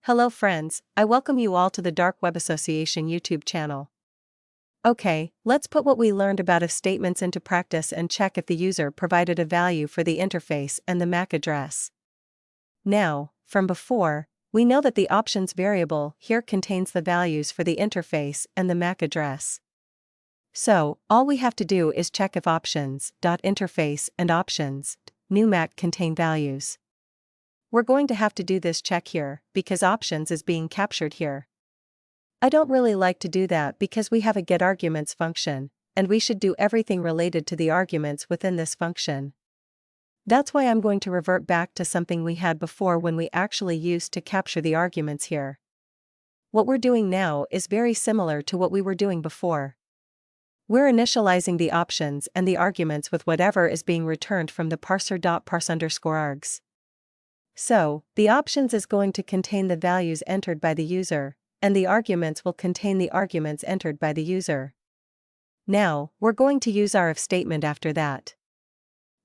Hello friends, I welcome you all to the DarkWebAssociation YouTube channel. Okay, let's put what we learned about if statements into practice and check if the user provided a value for the interface and the MAC address. Now, from before, we know that the options variable here contains the values for the interface and the MAC address. So, all we have to do is check if options.interface and options.new MAC contain values. We're going to have to do this check here, because options is being captured here. I don't really like to do that because we have a getArguments function, and we should do everything related to the arguments within this function. That's why I'm going to revert back to something we had before when we actually used to capture the arguments here. What we're doing now is very similar to what we were doing before. We're initializing the options and the arguments with whatever is being returned from the parser.parse_args. So, the options is going to contain the values entered by the user, and the arguments will contain the arguments entered by the user. Now, we're going to use our if statement after that.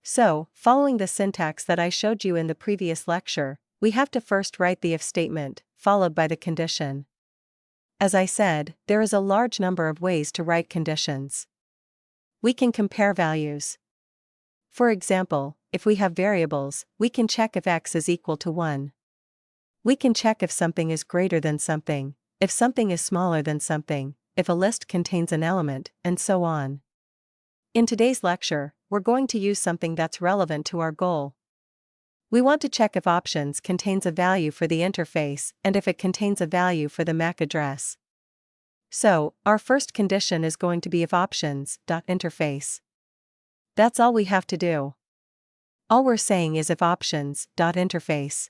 So, following the syntax that I showed you in the previous lecture, we have to first write the if statement, followed by the condition. As I said, there is a large number of ways to write conditions. We can compare values. For example, if we have variables, we can check if x is equal to 1. We can check if something is greater than something, if something is smaller than something, if a list contains an element, and so on. In today's lecture, we're going to use something that's relevant to our goal. We want to check if options contains a value for the interface and if it contains a value for the MAC address. So, our first condition is going to be if options.interface. That's all we have to do. All we're saying is if options.interface.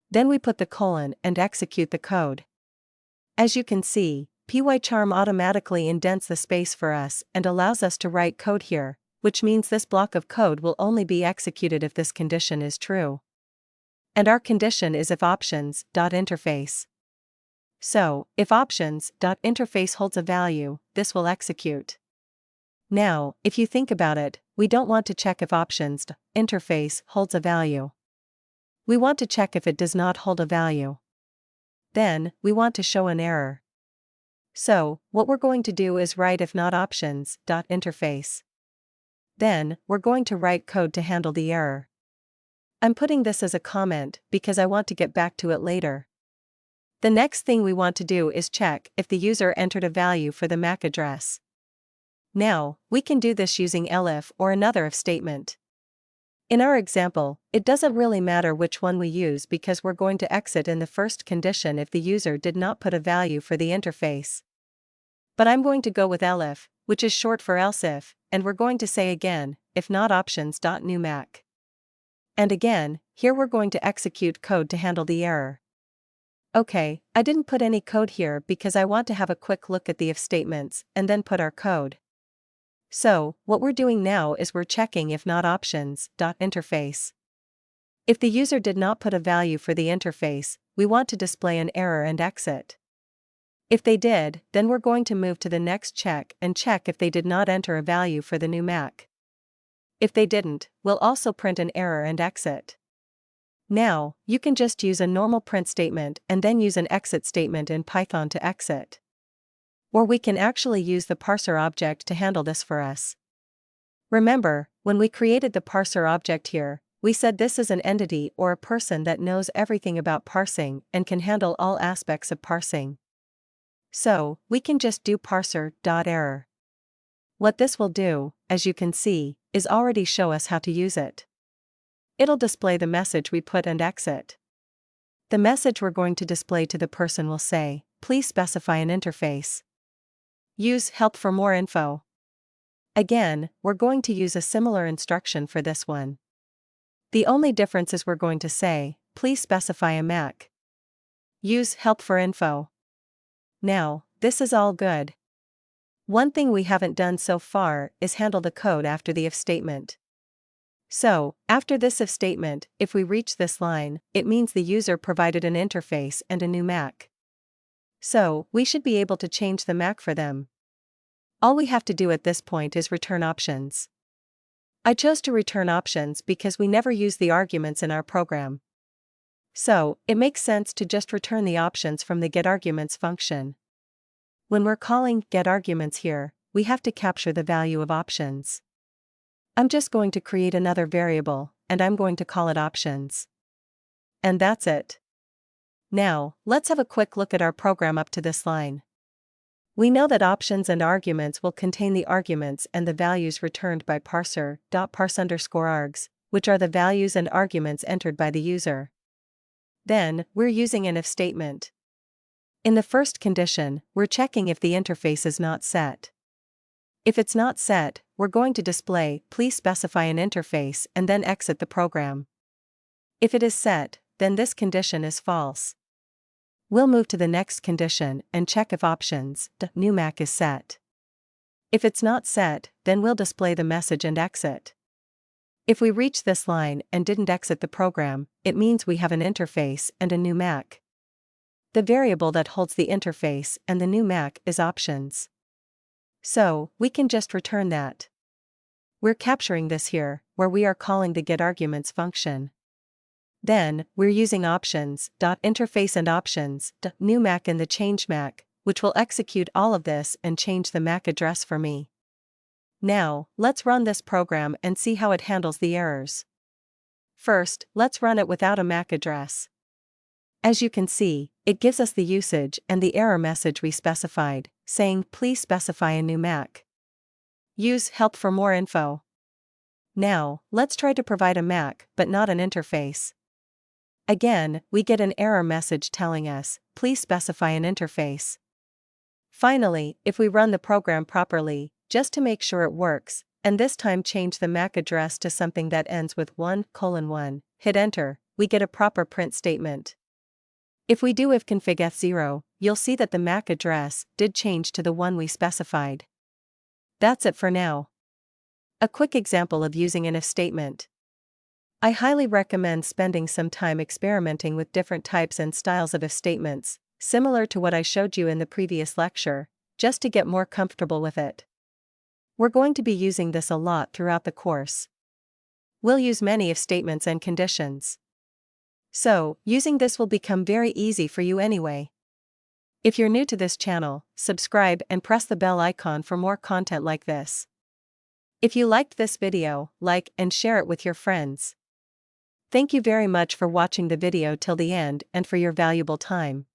Then we put the colon and execute the code. As you can see, pycharm automatically indents the space for us and allows us to write code here, which means this block of code will only be executed if this condition is true. And our condition is if options.interface. So, if options.interface holds a value, this will execute. Now, if you think about it, we don't want to check if options.interface holds a value. We want to check if it does not hold a value. Then, we want to show an error. So, what we're going to do is write if not options.interface. Then, we're going to write code to handle the error. I'm putting this as a comment because I want to get back to it later. The next thing we want to do is check if the user entered a value for the MAC address. Now, we can do this using elif or another if statement. In our example, it doesn't really matter which one we use because we're going to exit in the first condition if the user did not put a value for the interface. But I'm going to go with elif, which is short for else if, and we're going to say again, if not options.newMac. And again, here we're going to execute code to handle the error. Okay, I didn't put any code here because I want to have a quick look at the if statements and then put our code. So, what we're doing now is we're checking if not options.interface. If the user did not put a value for the interface, we want to display an error and exit. If they did, then we're going to move to the next check and check if they did not enter a value for the new MAC. If they didn't, we'll also print an error and exit. Now, you can just use a normal print statement and then use an exit statement in Python to exit. Or we can actually use the parser object to handle this for us. Remember, when we created the parser object here, we said this is an entity or a person that knows everything about parsing and can handle all aspects of parsing. So, we can just do parser.error. What this will do, as you can see, is already show us how to use it. It'll display the message we put and exit. The message we're going to display to the person will say, please specify an interface. Use help for more info. Again, we're going to use a similar instruction for this one. The only difference is we're going to say, please specify a MAC. Use help for info. Now, this is all good. One thing we haven't done so far is handle the code after the if statement. So, after this if statement, if we reach this line, it means the user provided an interface and a new MAC. So, we should be able to change the MAC for them. All we have to do at this point is return options. I chose to return options because we never use the arguments in our program. So, it makes sense to just return the options from the getArguments function. When we're calling getArguments here, we have to capture the value of options. I'm just going to create another variable, and I'm going to call it options. And that's it. Now, let's have a quick look at our program up to this line. We know that options and arguments will contain the arguments and the values returned by parser.parse_args, which are the values and arguments entered by the user. Then, we're using an if statement. In the first condition, we're checking if the interface is not set. If it's not set, we're going to display "please specify an interface" and then exit the program. If it is set, then this condition is false. We'll move to the next condition and check if options .newMac is set. If it's not set, then we'll display the message and exit. If we reach this line and didn't exit the program, it means we have an interface and a new Mac. The variable that holds the interface and the new Mac is options. So, we can just return that. We're capturing this here, where we are calling the getArguments function. Then, we're using options.interface and options.newMac in the changeMac, which will execute all of this and change the MAC address for me. Now, let's run this program and see how it handles the errors. First, let's run it without a MAC address. As you can see, it gives us the usage and the error message we specified, saying "please specify a new MAC." Use help for more info. Now, let's try to provide a MAC but not an interface. Again, we get an error message telling us, "please specify an interface." Finally, if we run the program properly, just to make sure it works, and this time change the MAC address to something that ends with 1:1, hit enter, we get a proper print statement. If we do if config f0, you'll see that the MAC address did change to the one we specified. That's it for now. A quick example of using an if statement. I highly recommend spending some time experimenting with different types and styles of if statements, similar to what I showed you in the previous lecture, just to get more comfortable with it. We're going to be using this a lot throughout the course. We'll use many if statements and conditions. So, using this will become very easy for you anyway. If you're new to this channel, subscribe and press the bell icon for more content like this. If you liked this video, like and share it with your friends. Thank you very much for watching the video till the end and for your valuable time.